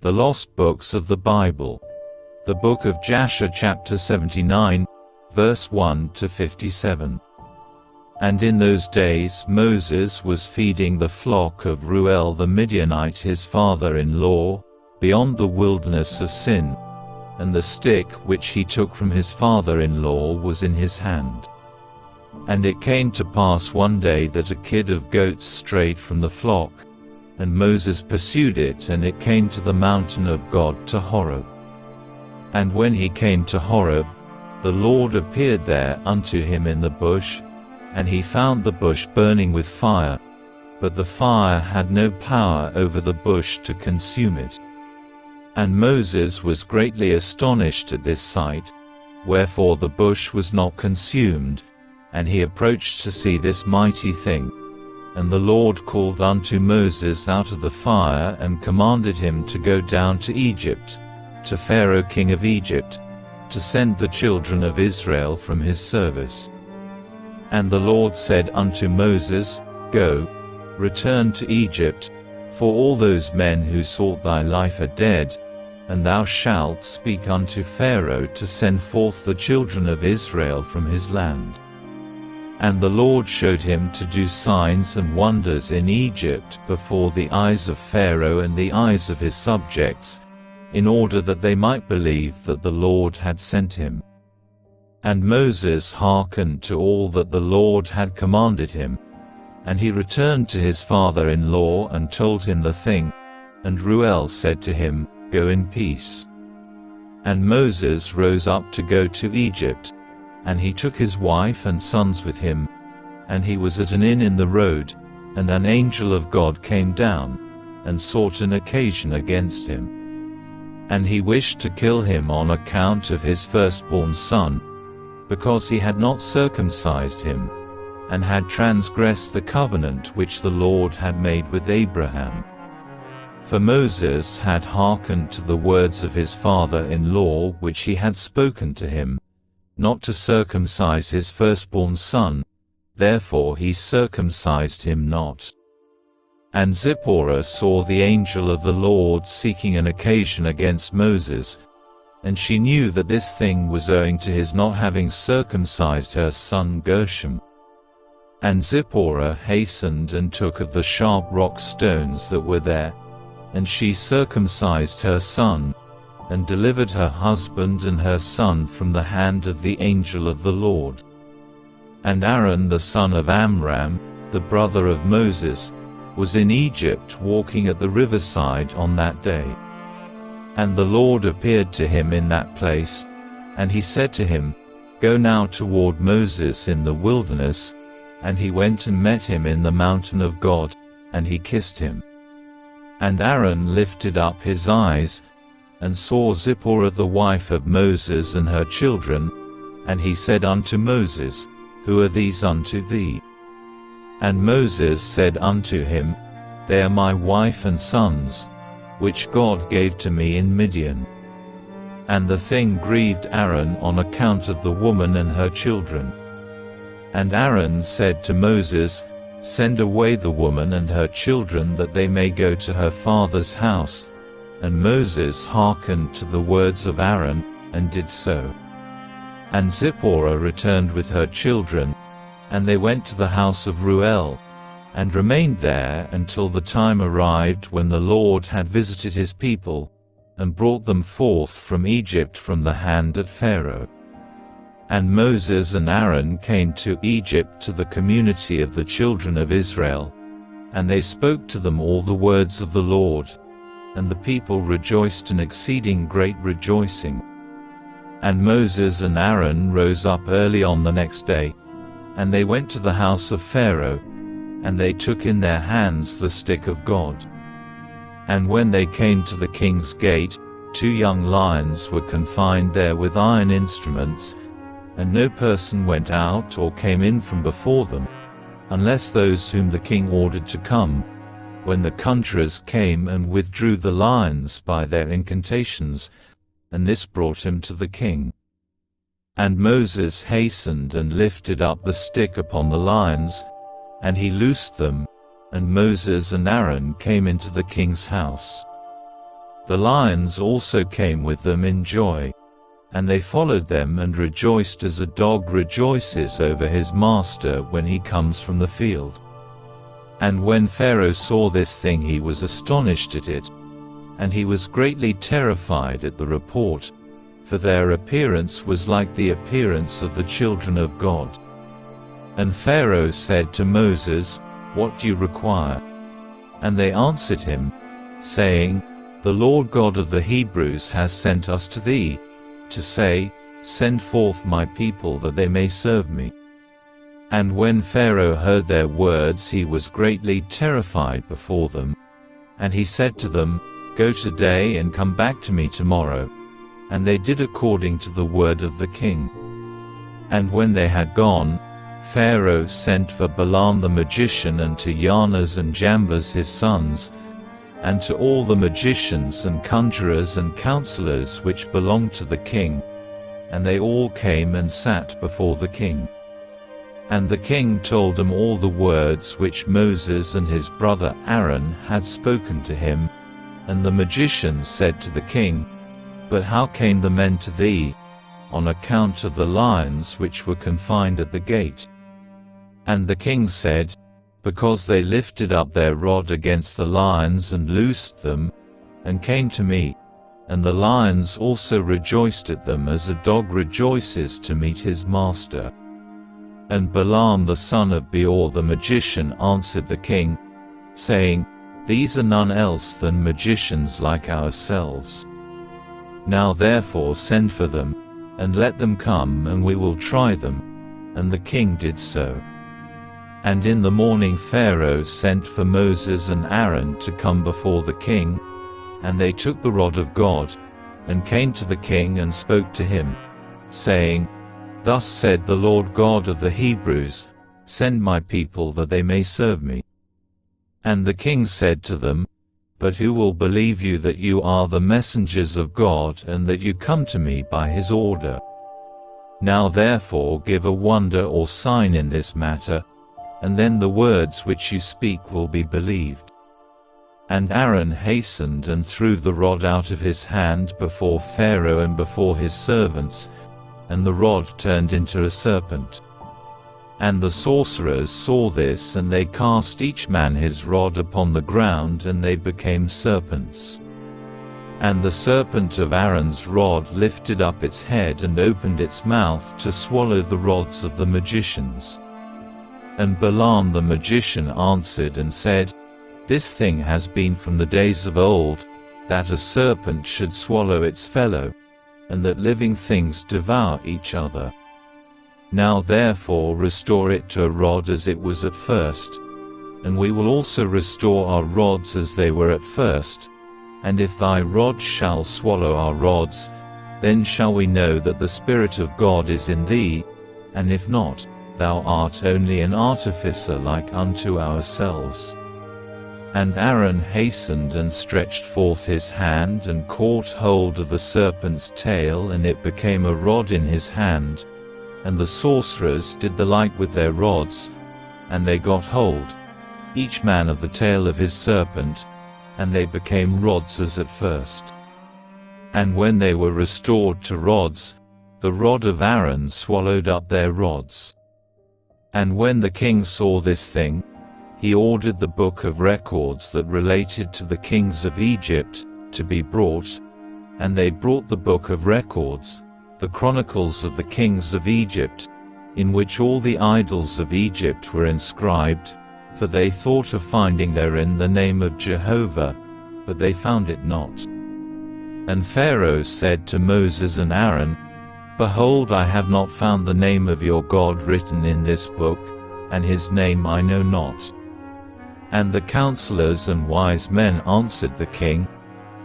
The Lost Books of the Bible. The Book of Jasher chapter 79, verse 1 to 57. And in those days Moses was feeding the flock of Reuel the Midianite his father-in-law, beyond the wilderness of Sin. And the stick which he took from his father-in-law was in his hand. And it came to pass one day that a kid of goats strayed from the flock, and Moses pursued it, and it came to the mountain of God to Horeb. And when he came to Horeb, the Lord appeared there unto him in the bush, and he found the bush burning with fire, but the fire had no power over the bush to consume it. And Moses was greatly astonished at this sight, wherefore the bush was not consumed, and he approached to see this mighty thing. And the Lord called unto Moses out of the fire, and commanded him to go down to Egypt, to Pharaoh king of Egypt, to send the children of Israel from his service. And the Lord said unto Moses, Go, return to Egypt, for all those men who sought thy life are dead, and thou shalt speak unto Pharaoh to send forth the children of Israel from his land. And the Lord showed him to do signs and wonders in Egypt before the eyes of Pharaoh and the eyes of his subjects, in order that they might believe that the Lord had sent him. And Moses hearkened to all that the Lord had commanded him. And he returned to his father-in-law and told him the thing. And Reuel said to him, Go in peace. And Moses rose up to go to Egypt. And he took his wife and sons with him. And he was at an inn in the road, and an angel of God came down, and sought an occasion against him. And he wished to kill him on account of his firstborn son, because he had not circumcised him, and had transgressed the covenant which the Lord had made with Abraham. For Moses had hearkened to the words of his father-in-law which he had spoken to him, not to circumcise his firstborn son, therefore he circumcised him not. And Zipporah saw the angel of the Lord seeking an occasion against Moses, and she knew that this thing was owing to his not having circumcised her son Gershom. And Zipporah hastened and took of the sharp rock stones that were there, and she circumcised her son, and delivered her husband and her son from the hand of the angel of the Lord. And Aaron the son of Amram, the brother of Moses, was in Egypt walking at the riverside on that day. And the Lord appeared to him in that place, and he said to him, Go now toward Moses in the wilderness, and he went and met him in the mountain of God, and he kissed him. And Aaron lifted up his eyes, and saw Zipporah the wife of Moses and her children, and he said unto Moses, Who are these unto thee? And Moses said unto him, They are my wife and sons, which God gave to me in Midian. And the thing grieved Aaron on account of the woman and her children. And Aaron said to Moses, Send away the woman and her children, that they may go to her father's house. And Moses hearkened to the words of Aaron, and did so. And Zipporah returned with her children, and they went to the house of Reuel, and remained there until the time arrived when the Lord had visited his people, and brought them forth from Egypt from the hand of Pharaoh. And Moses and Aaron came to Egypt to the community of the children of Israel, and they spoke to them all the words of the Lord. And the people rejoiced an exceeding great rejoicing. And Moses and Aaron rose up early on the next day, and they went to the house of Pharaoh, and they took in their hands the stick of God. And when they came to the king's gate, 2 young lions were confined there with iron instruments, and no person went out or came in from before them, unless those whom the king ordered to come, when the conjurers came and withdrew the lions by their incantations, and this brought him to the king. And Moses hastened and lifted up the stick upon the lions, and he loosed them, and Moses and Aaron came into the king's house. The lions also came with them in joy. And they followed them and rejoiced as a dog rejoices over his master when he comes from the field. And when Pharaoh saw this thing, he was astonished at it, and he was greatly terrified at the report, for their appearance was like the appearance of the children of God. And Pharaoh said to Moses, "What do you require?" And they answered him, saying, "The Lord God of the Hebrews has sent us to thee, to say, Send forth my people that they may serve me." And when Pharaoh heard their words, he was greatly terrified before them. And he said to them, "Go today and come back to me tomorrow." And they did according to the word of the king. And when they had gone, Pharaoh sent for Balaam the magician, and to Jannes and Jambres his sons, and to all the magicians and conjurers and counselors which belonged to the king, and they all came and sat before the king. And the king told them all the words which Moses and his brother Aaron had spoken to him. And the magicians said to the king, "But how came the men to thee? On account of the lions which were confined at the gate." And the king said, "Because they lifted up their rod against the lions and loosed them, and came to me, and the lions also rejoiced at them as a dog rejoices to meet his master." And Balaam the son of Beor the magician answered the king, saying, "These are none else than magicians like ourselves. Now therefore send for them, and let them come, and we will try them." And the king did so. And in the morning Pharaoh sent for Moses and Aaron to come before the king, and they took the rod of God, and came to the king and spoke to him, saying, "Thus said the Lord God of the Hebrews, Send my people that they may serve me." And the king said to them, "But who will believe you that you are the messengers of God, and that you come to me by his order? Now therefore give a wonder or sign in this matter, and then the words which you speak will be believed." And Aaron hastened and threw the rod out of his hand before Pharaoh and before his servants, and the rod turned into a serpent. And the sorcerers saw this, and they cast each man his rod upon the ground, and they became serpents. And the serpent of Aaron's rod lifted up its head and opened its mouth to swallow the rods of the magicians. And Balaam the magician answered and said, "This thing has been from the days of old, that a serpent should swallow its fellow, and that living things devour each other. Now therefore restore it to a rod as it was at first, and we will also restore our rods as they were at first. And if thy rod shall swallow our rods, then shall we know that the Spirit of God is in thee, and if not, thou art only an artificer like unto ourselves." And Aaron hastened and stretched forth his hand and caught hold of the serpent's tail, and it became a rod in his hand. And the sorcerers did the like with their rods, and they got hold, each man of the tail of his serpent, and they became rods as at first. And when they were restored to rods, the rod of Aaron swallowed up their rods. And when the king saw this thing, he ordered the book of records that related to the kings of Egypt to be brought, and they brought the book of records, the chronicles of the kings of Egypt, in which all the idols of Egypt were inscribed, for they thought of finding therein the name of Jehovah, but they found it not. And Pharaoh said to Moses and Aaron, "Behold, I have not found the name of your God written in this book, and his name I know not." And the counselors and wise men answered the king,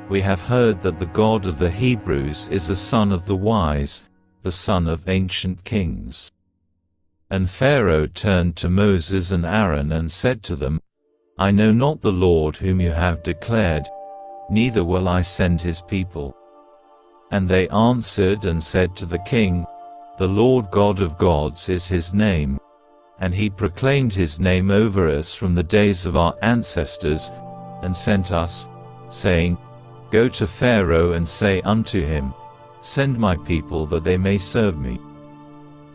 "We have heard that the God of the Hebrews is a son of the wise, the son of ancient kings." And Pharaoh turned to Moses and Aaron and said to them, "I know not the Lord whom you have declared, neither will I send his people." And they answered and said to the king, "The Lord God of gods is his name, and he proclaimed his name over us from the days of our ancestors, and sent us, saying, Go to Pharaoh and say unto him, Send my people that they may serve me.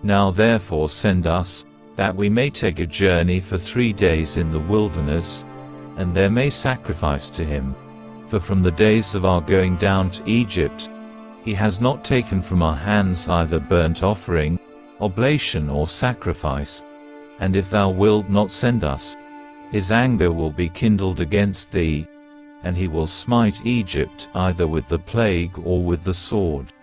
Now therefore send us, that we may take a journey for 3 days in the wilderness, and there may sacrifice to him. For from the days of our going down to Egypt, he has not taken from our hands either burnt offering, oblation or sacrifice. And if thou wilt not send us, his anger will be kindled against thee, and he will smite Egypt either with the plague or with the sword.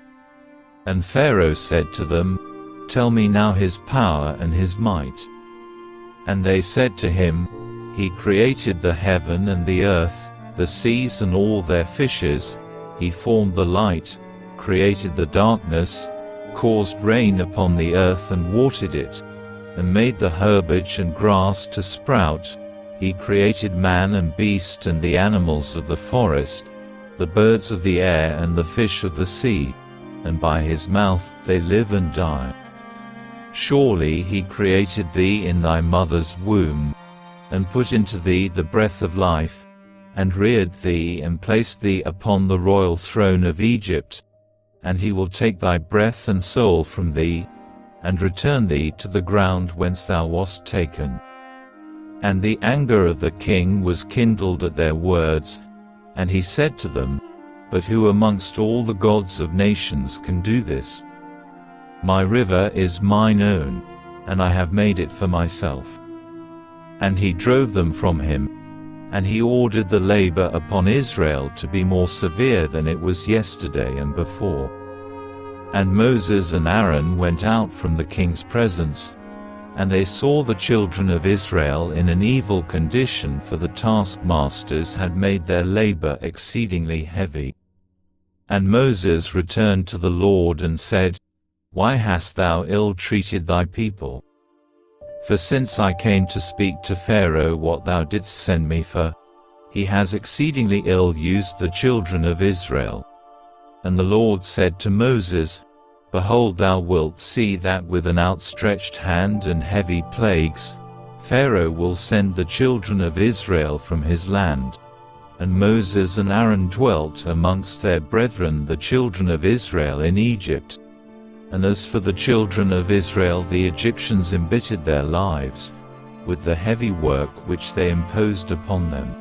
And Pharaoh said to them, Tell me now his power and his might. And they said to him, He created the heaven and the earth, the seas and all their fishes. He formed the light, created the darkness, caused rain upon the earth and watered it, and made the herbage and grass to sprout. He created man and beast and the animals of the forest, the birds of the air and the fish of the sea, and by his mouth they live and die. Surely he created thee in thy mother's womb, and put into thee the breath of life, and reared thee and placed thee upon the royal throne of Egypt. And he will take thy breath and soul from thee, and return thee to the ground whence thou wast taken. And the anger of the king was kindled at their words, and he said to them, But who amongst all the gods of nations can do this? My river is mine own, and I have made it for myself. And he drove them from him, and he ordered the labor upon Israel to be more severe than it was yesterday and before. And Moses and Aaron went out from the king's presence, and they saw the children of Israel in an evil condition, for the taskmasters had made their labor exceedingly heavy. And Moses returned to the Lord and said, Why hast thou ill-treated thy people? For since I came to speak to Pharaoh what thou didst send me for, he has exceedingly ill-used the children of Israel. And the Lord said to Moses, Behold, thou wilt see that with an outstretched hand and heavy plagues, Pharaoh will send the children of Israel from his land. And Moses and Aaron dwelt amongst their brethren the children of Israel in Egypt. And as for the children of Israel, the Egyptians embittered their lives with the heavy work which they imposed upon them.